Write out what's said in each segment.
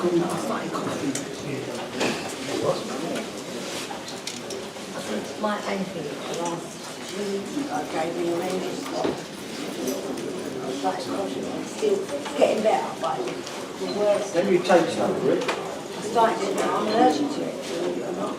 started coughing. My ankle last week, I gave me a meningitis shot. I started coughing, I'm still getting better, but the worst. Then you take some for it. I started it now, I'm allergic to it, believe it or not.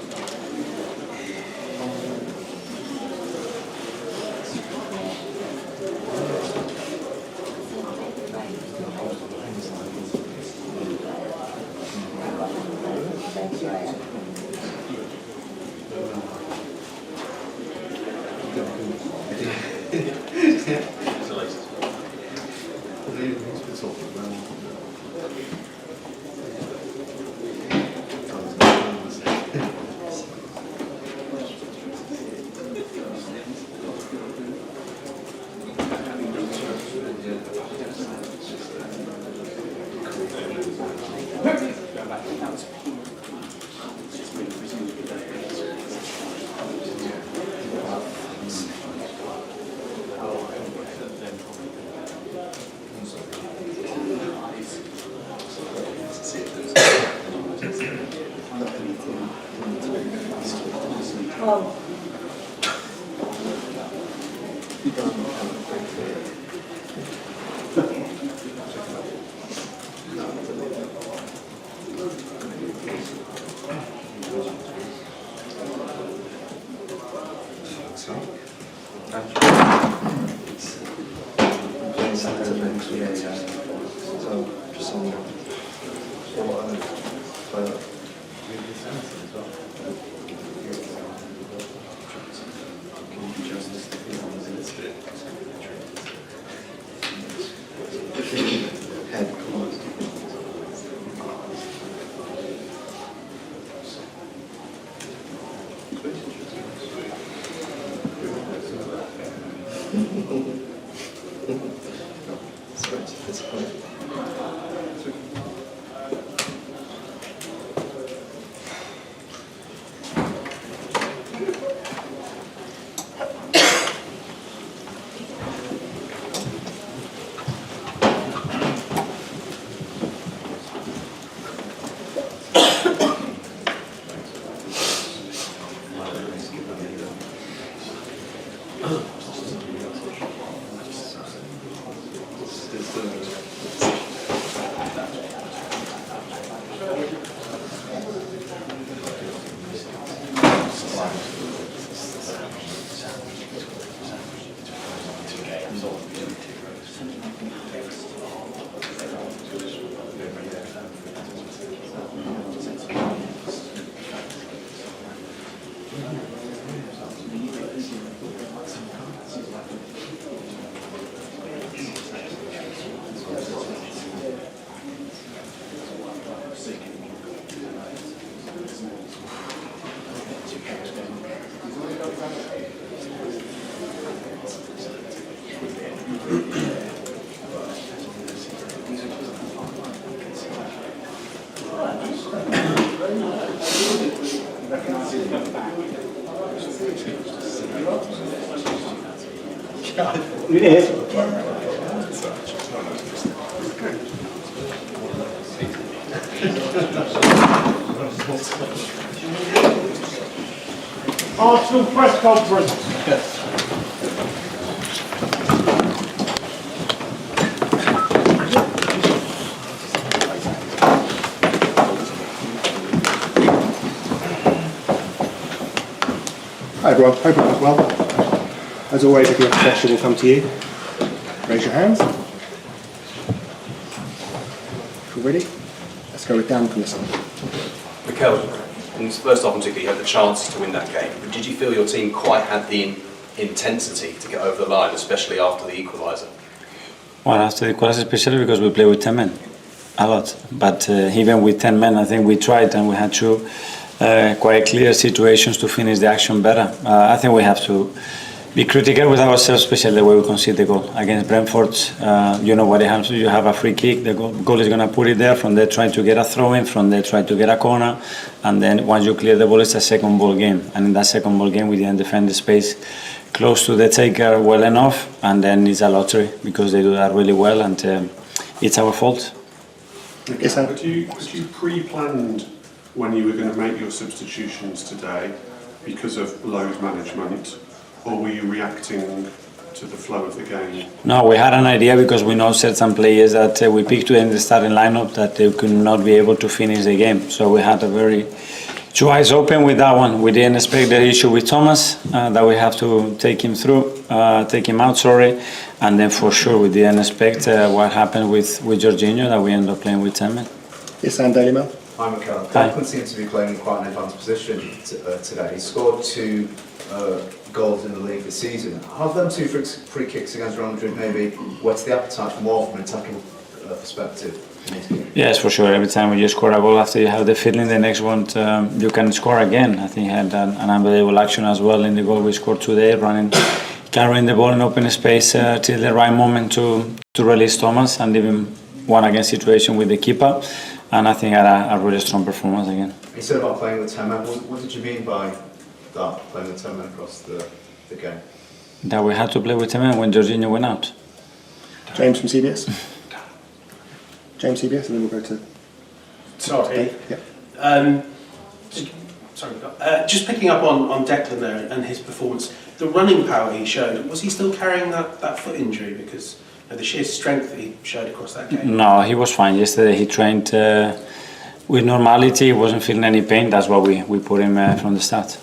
You did? Arsenal press conference. Hi everyone, hope all's well. As always, if you have a question, we'll come to you. Raise your hands. If you're ready, let's go with Dan from this side. Mikel, in the first half particularly, you had the chance to win that game, but did you feel your team quite had the intensity to get over the line, especially after the equaliser? Well, after the equaliser, especially because we play with 10 men, a lot. But even with 10 men, I think we tried and we had two quite clear situations to finish the action better. I think we have to be critical with ourselves, especially the way we concede the goal. Against Brentford, you know what it happens. You have a free kick, the goal is going to put it there, from there try to get a throw-in, from there try to get a corner, and then once you clear the ball, it's a second ball game. And in that second ball game, we didn't defend the space close to the taker well enough, and then it's a lottery, because they do that really well, and it's our fault. Yes, sir. Had you pre-planned when you were going to make your substitutions today because of load management, or were you reacting to the flow of the game? No, we had an idea because we know certain players that we picked in the starting lineup that they could not be able to finish the game. So we had a very two eyes open with that one. We didn't expect the issue with Thomas that we have to take him out, and then for sure we didn't expect what happened with Jorginho, that we ended up playing with 10 men. Yes, and Daily Mail. Hi, Mikel. Hi. Declan seems to be playing in quite an advanced position today. He scored 2 goals in the league this season. Have them 2 free kicks against Real Madrid maybe whet's the appetite for more from an attacking perspective? Yes, for sure. Every time you score a goal, after you have the feeling the next one you can score again. I think he had an unbelievable action as well in the goal we scored today, carrying the ball in open space till the right moment to release Thomas, and even one against situation with the keeper. And I think had a really strong performance again. You said about playing with 10 men. What did you mean by that, playing with 10 men across the game? That we had to play with 10 men when Jorginho went out. James from CBS. James CBS, and then we'll go to. Sorry. Yeah. Just picking up on Declan there and his performance, the running power he showed, was he still carrying that foot injury? Because the sheer strength that he showed across that game. No, he was fine. Yesterday he trained with normality. He wasn't feeling any pain. That's why we put him from the start.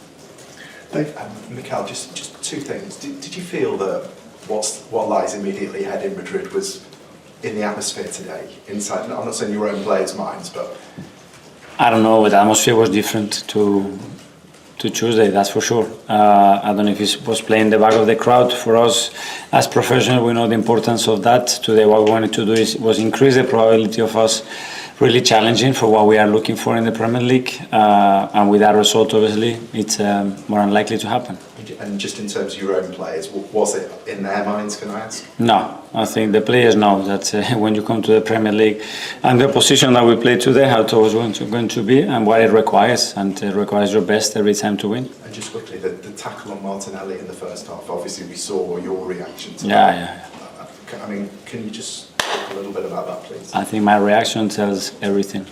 Dave? Mikel, just 2 things. Did you feel that what lies immediately ahead in Madrid was in the atmosphere today? Inside, I'm not saying your own players' minds, but I don't know, but the atmosphere was different to Tuesday, that's for sure. I don't know if he was playing the back of the crowd. For us, as professionals, we know the importance of that. Today, what we wanted to do was increase the probability of us really challenging for what we are looking for in the Premier League. And with that result, obviously, it's more unlikely to happen. and just in terms of your own players, was it in their minds? Can I ask? No, I think the players know that when you come to the Premier League and the position that we play today, how it was going to be and what it requires, and it requires your best every time to win. And just quickly, the tackle on Martinelli in the first half. Obviously, we saw your reaction to Yeah, that. yeah. I mean, can you just talk a little bit about that, please? I think my reaction tells everything.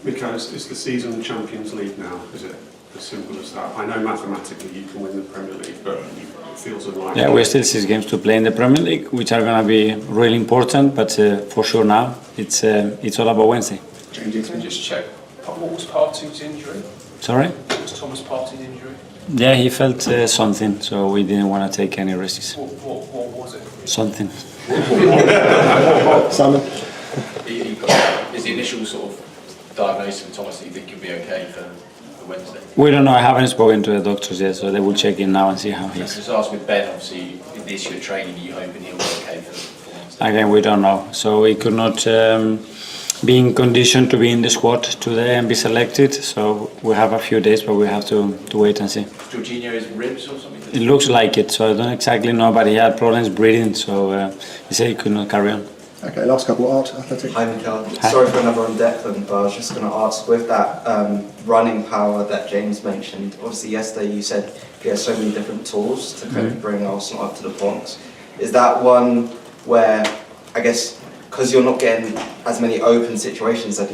Mikel, is the season Champions League now? Is it as simple as that? I know mathematically you can win the Premier League, but it feels unlikely. Yeah, we still 6 games to play in the Premier League, which are going to be really important. But for sure now, it's all about Wednesday. Can I just check, what was Partey's injury? Sorry? What was Thomas Partey's injury? Yeah, he felt something, so we didn't want to take any risks. What was it? Something. Simon? Is the initial sort of diagnosis with Thomas that you think he'll be okay for Wednesday? We don't know. I haven't spoken to the doctors yet, so they will check in now and see how he is. Just ask with Ben, obviously, with the issue of training, are you hoping he'll be okay for Wednesday? Again, we don't know. So he could not be in condition to be in the squad today and be selected. So we have a few days, but we have to wait and see. Jorginho's ribs or something? It looks like it, so I don't exactly know, but he had problems breathing, so he said he could not carry on. Okay, last couple, Art, Athletic. Hi Mikel, sorry for another on Declan, but I was just going to ask, with that running power that James mentioned, obviously yesterday you said he has so many different tools to kind of bring Arsenal up to the box. Is that one where, I guess, because you're not getting as many open situations as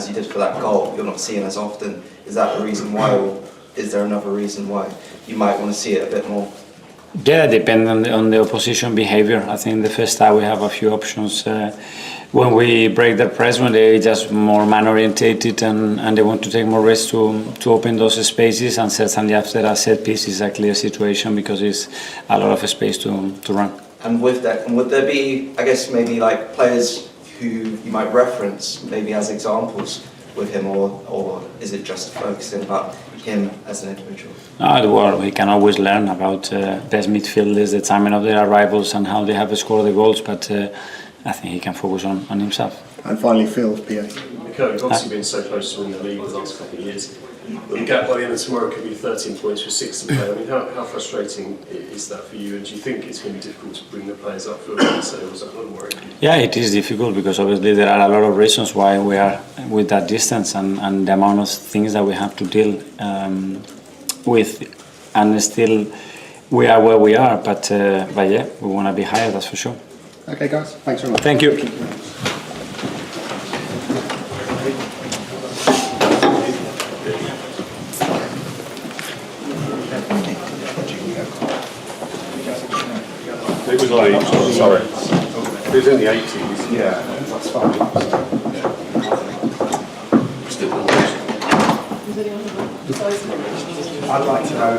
you did for that goal, you're not seeing as often, is that the reason why, or is there another reason why you might want to see it a bit more? Yeah, depending on the opposition behavior. I think the first time we have a few options when we break their press, when they just more man orientated and they want to take more risks to open those spaces, and certainly after a set piece is a clear situation because it's a lot of space to run. And with that, would there be, I guess, maybe like players who you might reference maybe as examples with him, or is it just focusing about him as an individual? Well, we can always learn about best midfielders, the timing of their arrivals and how they have scored the goals, but I think he can focus on himself. And finally, Phil, PA. Mikel, you've obviously been so close to winning the league the last couple of years. The gap by the end of tomorrow could be 13 points with 6 to play. I mean, how frustrating is that for you? And do you think it's going to be difficult to bring the players up for Wednesday, or is that not worrying? Yeah, it is difficult because obviously there are a lot of reasons why we are with that distance and the amount of things that we have to deal with, and still we are where we are. But yeah, we want to be higher, that's for sure. Okay, guys, thanks very much. Thank you. possibly, sorry, it was in the 80s. Yeah, that's fine. I'd like to know.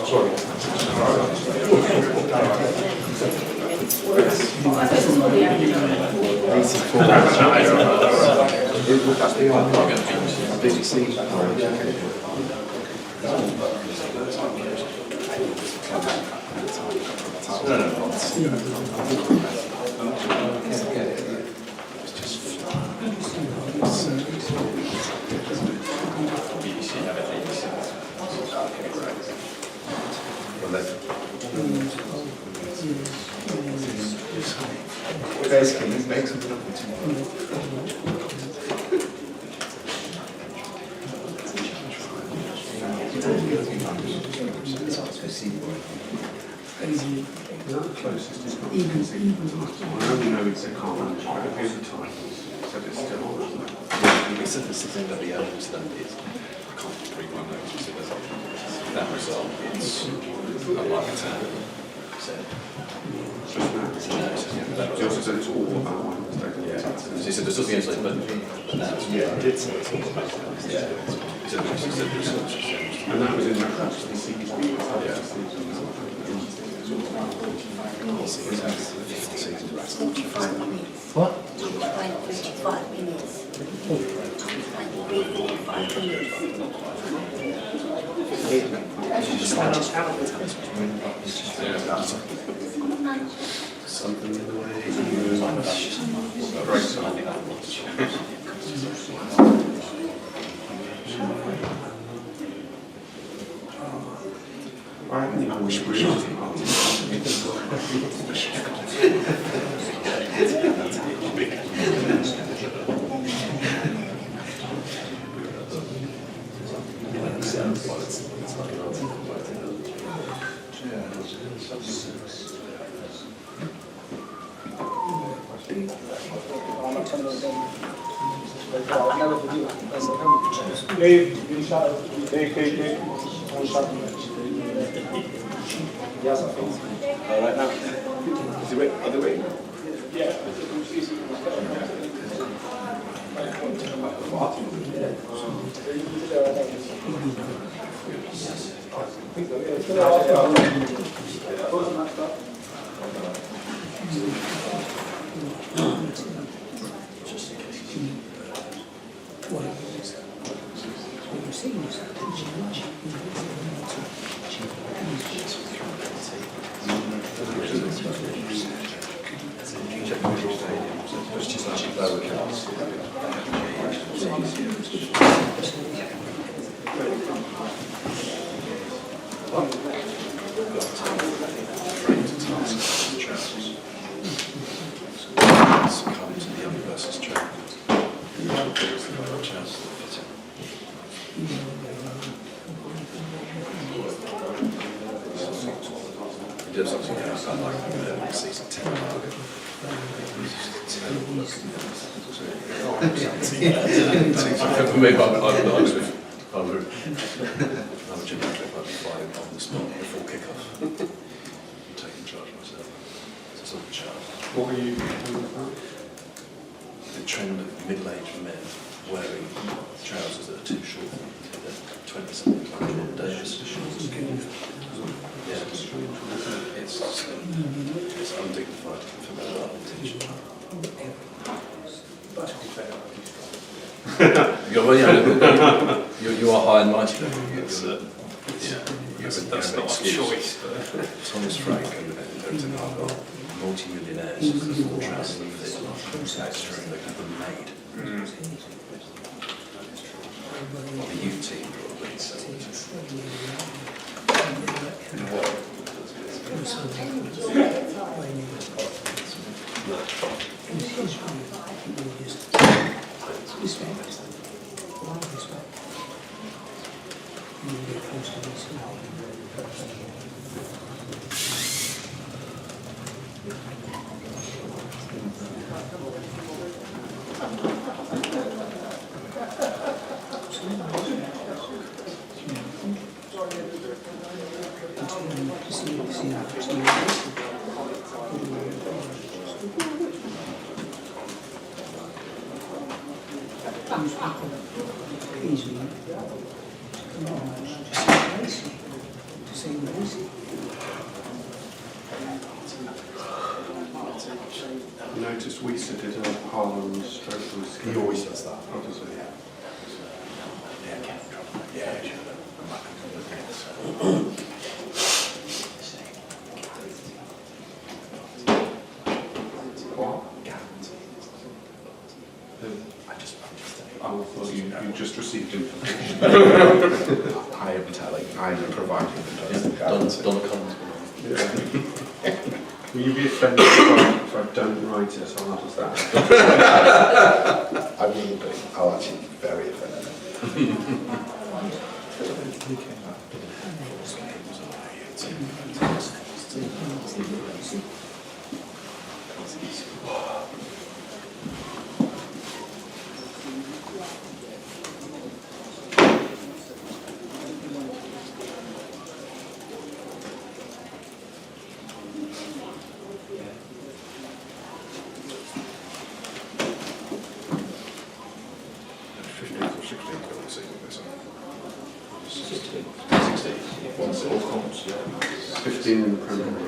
Sorry. Would that be on BBC? Basically, he's making something up. I only know it's a car manager, but at the time, said it's still on. He said this is going to be owned, so it's, I can't read my notes, so that result, it's unlikely to happen. He also said it's all about one mistake. He said there's something else, but now it's Yeah, he did say it's all about one mistake. He said the research has changed. And that was in reference to the season. What? 25 minutes. 25 Something in the way. I wish we Alright now. Is he wait? Are they waiting? He does something else, I like the season 10 target. Maybe I'm a gymnastic, I'd be flying on the spot before kick-off. I'm taking charge myself. It's on the chart. What were you The trend of middle-aged men wearing trousers that are too short. 20-something like Davis. Yeah, it's undignified for men of teaching. You are high and mighty. That's not a choice. Thomas Frank and Everton are multi-millionaires who wore trousers that fit. That's true. They have them made. The youth team probably. minutes. sometimes people easily come on, to see Lucy. I noticed Weiser did a Harlem stroke was He always does that. Oh, does he? What? I thought you just received information. I am telling, I am providing the Donna Collins. Will you be offended if I don't write it? I'll ask that. I will be. I'll actually be very offended. Once it all comes, yeah. 15 in the Premier League.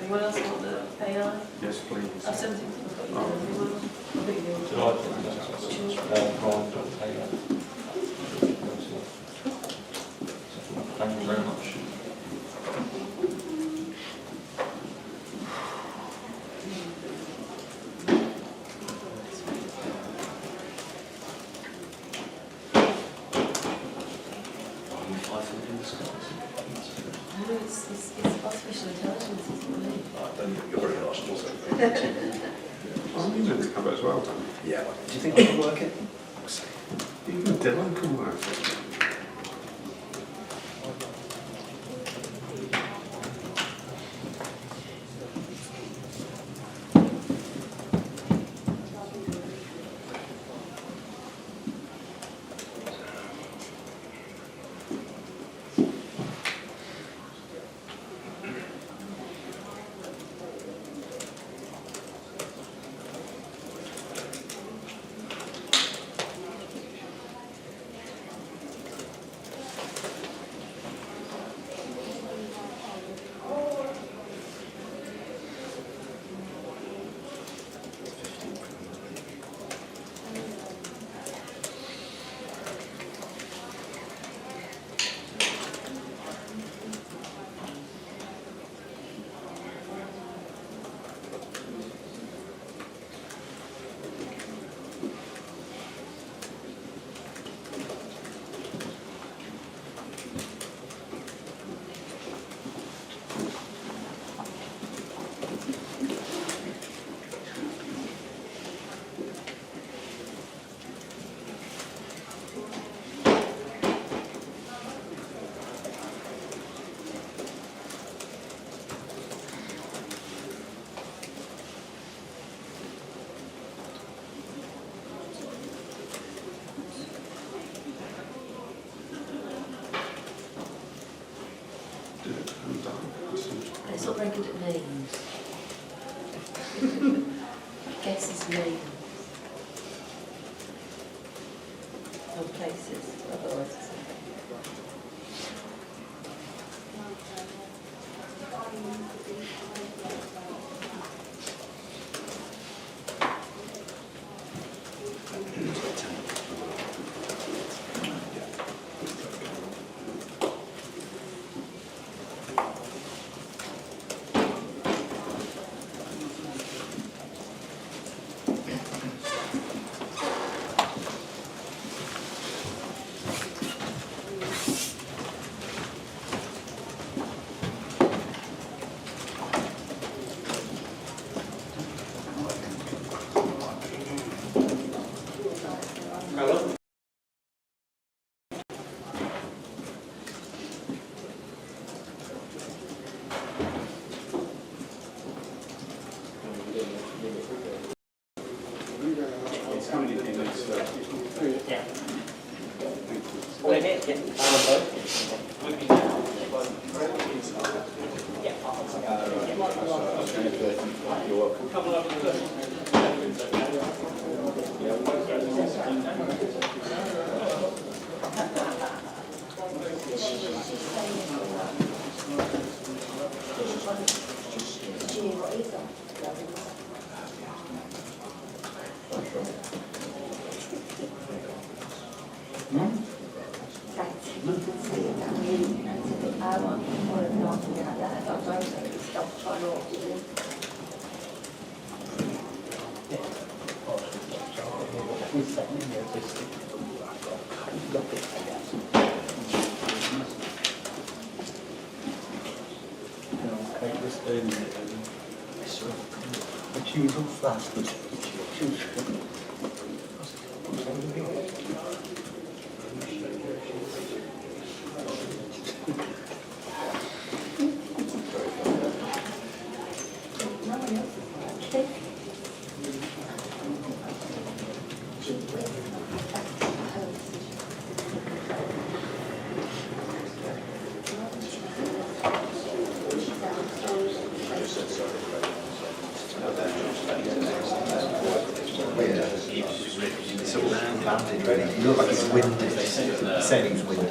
Anyone else want the AI? Yes, please. I've sent it to Thank you very much. No, it's artificial intelligence, isn't it? You're very harsh, also. I'm in the cover as well, Dan. Yeah. Do you think I can work it? Even Dylan can work it. It's not very good at names. Guess his name. Or places, otherwise it's okay. You look like it's windy. Saying it's windy.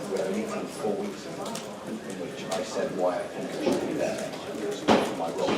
We had a meeting 4 weeks ago in which I said why I think I should be there for my role.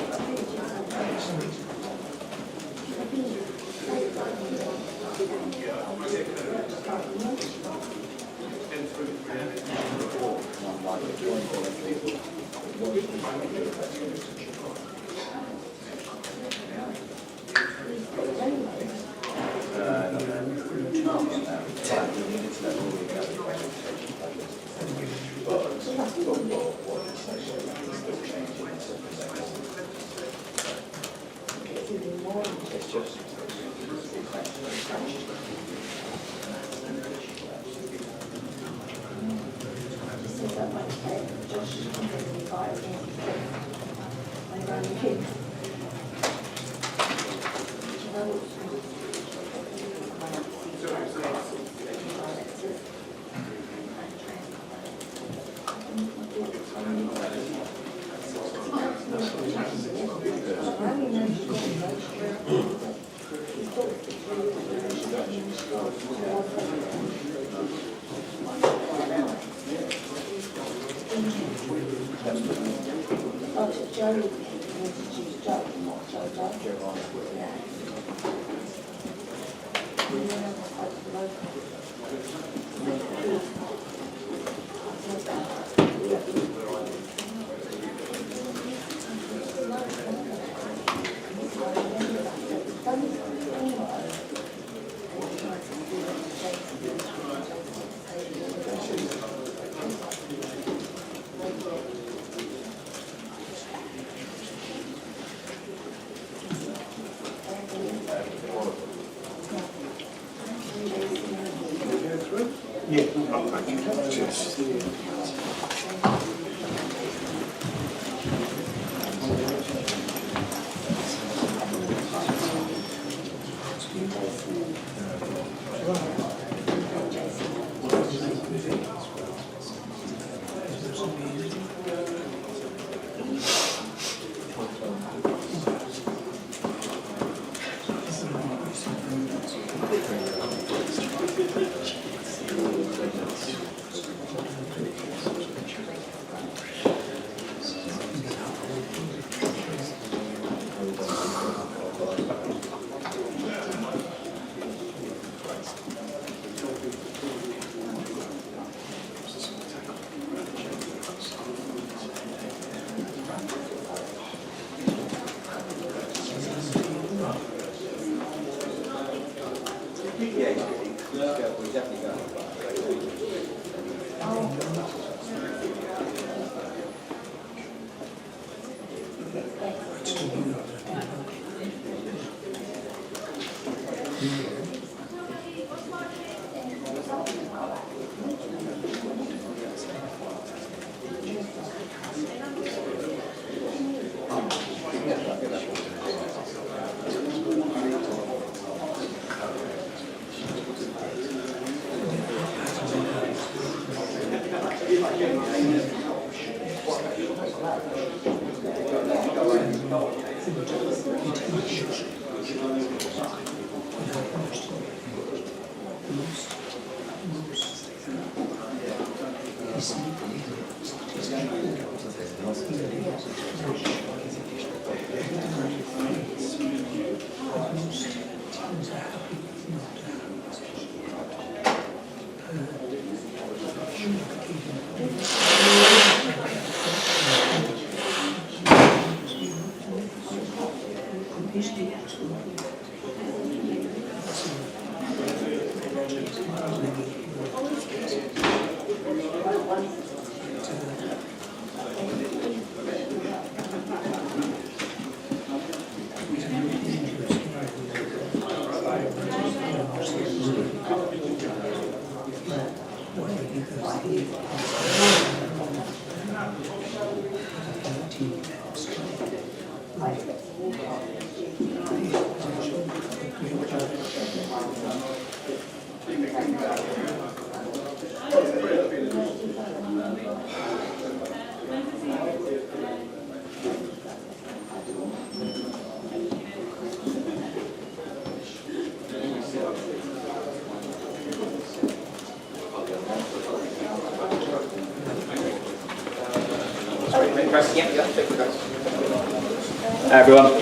Everyone.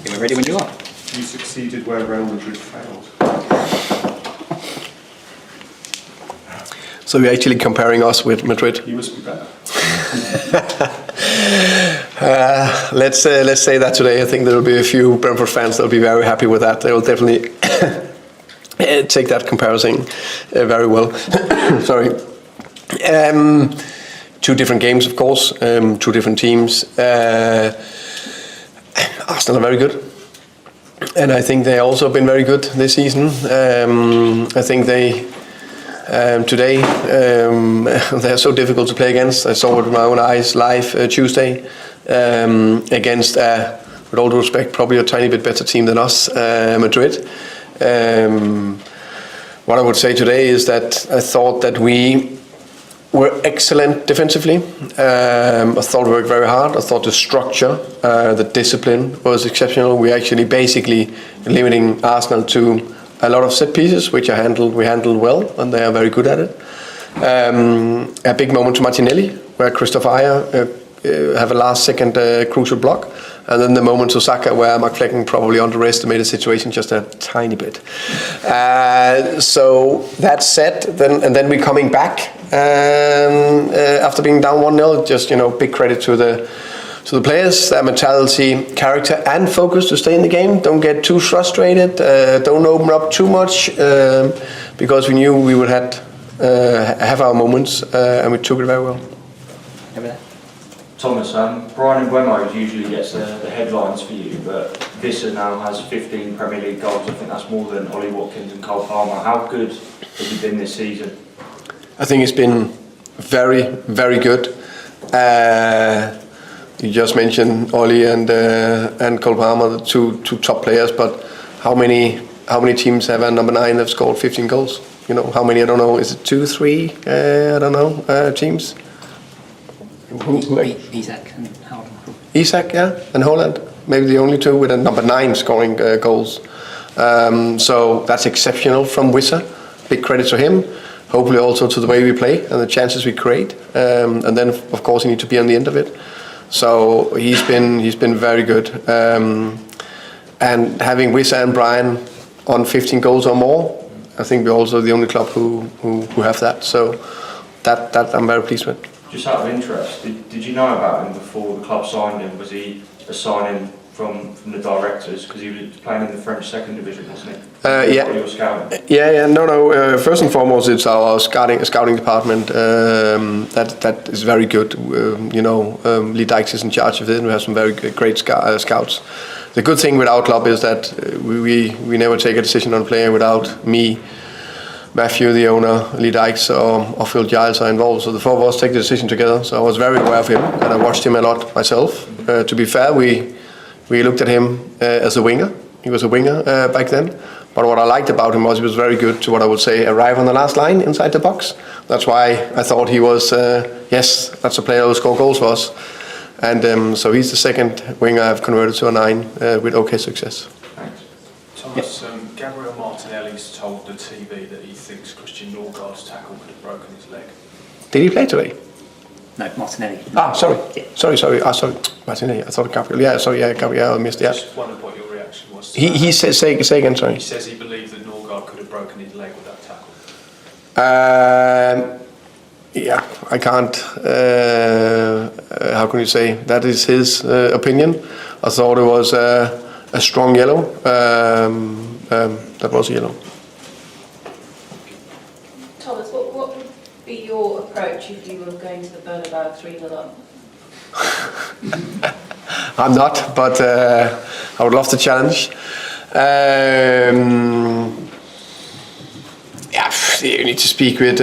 You're ready when you are. You succeeded where Real Madrid failed. So you're actually comparing us with Madrid? You must be better. Let's say that today. I think there will be a few Brentford fans that will be very happy with that. They will definitely take that comparison very well. Sorry. Two different games, of course. Two different teams. Arsenal are very good. And I think they've also been very good this season. I think they... today, they're so difficult to play against. I saw it with my own eyes live Tuesday against, with all due respect, probably a tiny bit better team than us, Madrid. What I would say today is that I thought that we were excellent defensively. I thought we worked very hard. I thought the structure, the discipline was exceptional. We actually basically limiting Arsenal to a lot of set pieces, which we handled well, and they are very good at it. A big moment to Martinelli, where Christopher Ayer have a last-second crucial block, and then the moment to Saka, where McFlecken probably underestimated the situation just a tiny bit. So that said, then we're coming back after being down 1-0. Just big credit to the players, their mentality, character and focus to stay in the game. Don't get too frustrated, don't open up too much, because we knew we would have our moments, and we took it very well. Thomas, Brian Mbeumo usually gets the headlines for you, but Visser now has 15 Premier League goals. I think that's more than Ollie Watkins and Cole Palmer. How good has he been this season? I think it's been very, very good. You just mentioned Ollie and Cole Palmer, the two top players, but how many teams have a number 9 that have scored 15 goals? How many? I don't know. Is it 2, 3? I don't know. Teams. Isak and Haaland. Isak, yeah, and Haaland. Maybe the only two with a number 9 scoring goals. So that's exceptional from Visser. Big credit to him. Hopefully also to the way we play and the chances we create. And then of course you need to be on the end of it. So he's been very good. And having Visser and Brian on 15 goals or more, I think we're also the only club who have that. So that I'm very pleased with. Just out of interest, did you know about him before the club signed him? Was he a signing from the directors? Because he was playing in the French second division, wasn't he? Yeah. Your scouting? Yeah. No. First and foremost, it's our scouting department that is very good. Lee Dykes is in charge of it, and we have some very great scouts. The good thing with our club is that we never take a decision on a player without me Matthew, the owner, Lee Dykes, or Phil Giles are involved. So the four of us take the decision together. So I was very aware of him, and I watched him a lot myself. To be fair, we looked at him as a winger. He was a winger back then. But what I liked about him was he was very good to what I would say arrive on the last line inside the box. That's why I thought he was, yes, that's a player who scored goals for us. And so he's the second winger I've converted to a 9 with okay success. Thomas, Gabriel Martinelli's told the TV that he thinks Christian Norgard's tackle could have broken his leg. Did he play today? No, Martinelli. Sorry. Sorry. Martinelli. I thought Gabriel. Yeah, sorry. Yeah, Gabriel. I missed. Yeah. Just wondered what your reaction was. To He said, say again. Sorry. He says he believed that Norgard could have broken his leg with that tackle. Yeah, I can't. How can you say? That is his opinion. I thought it was a strong yellow. That was a yellow. Thomas, what would be your approach if you were going to the Bernabeu 3-0 up? I'm not, but I would love to challenge. Yeah, you need to speak with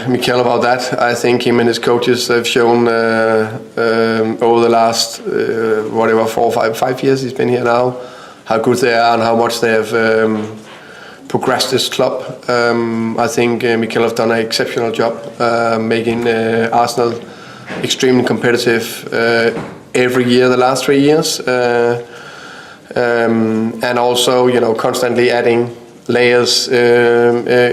Mikel about that. I think him and his coaches have shown over the last, 5 years he's been here now, how good they are and how much they have progressed this club. I think Mikel have done an exceptional job making Arsenal extremely competitive every year the last 3 years. And also, constantly adding layers.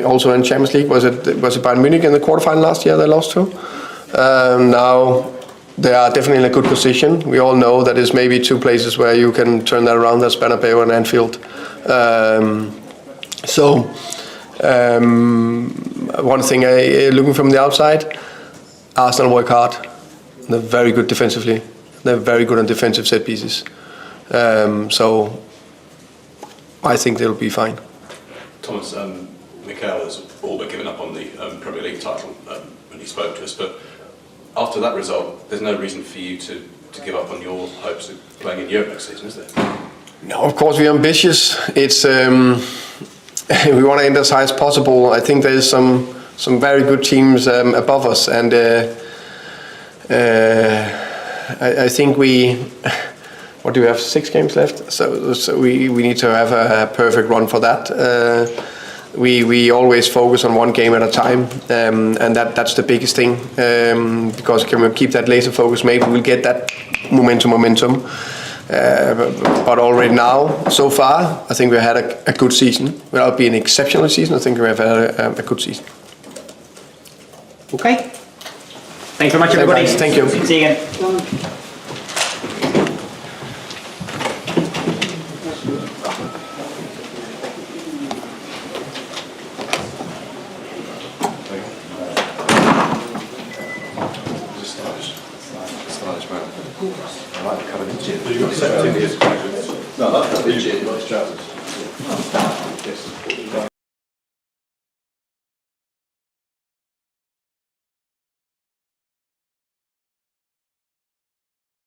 Also in Champions League, was it Bayern Munich in the quarterfinal last year they lost to? Now they are definitely in a good position. We all know that there's maybe 2 places where you can turn that around. That's Bernabeu and Anfield. One thing, looking from the outside, Arsenal work hard. They're very good defensively. They're very good on defensive set pieces. So I think they'll be fine. Thomas, Mikel has all but given up on the Premier League title when he spoke to us, but after that result, there's no reason for you to give up on your hopes of playing in Europe next season, is there? No, of course we're ambitious. It's we want to end as high as possible. I think there's some very good teams above us, and I think what do we have? 6 games left. So we need to have a perfect run for that. We always focus on one game at a time, and that's the biggest thing. Because can we keep that laser focus, maybe we'll get that momentum. But already now, so far, I think we've had a good season. Without being an exceptional season, I think we've had a good season. Okay. Thanks very much, everybody. Thank you. See you again. Stylish man. I like the colour of the gym. No, that's the gym, not his trousers.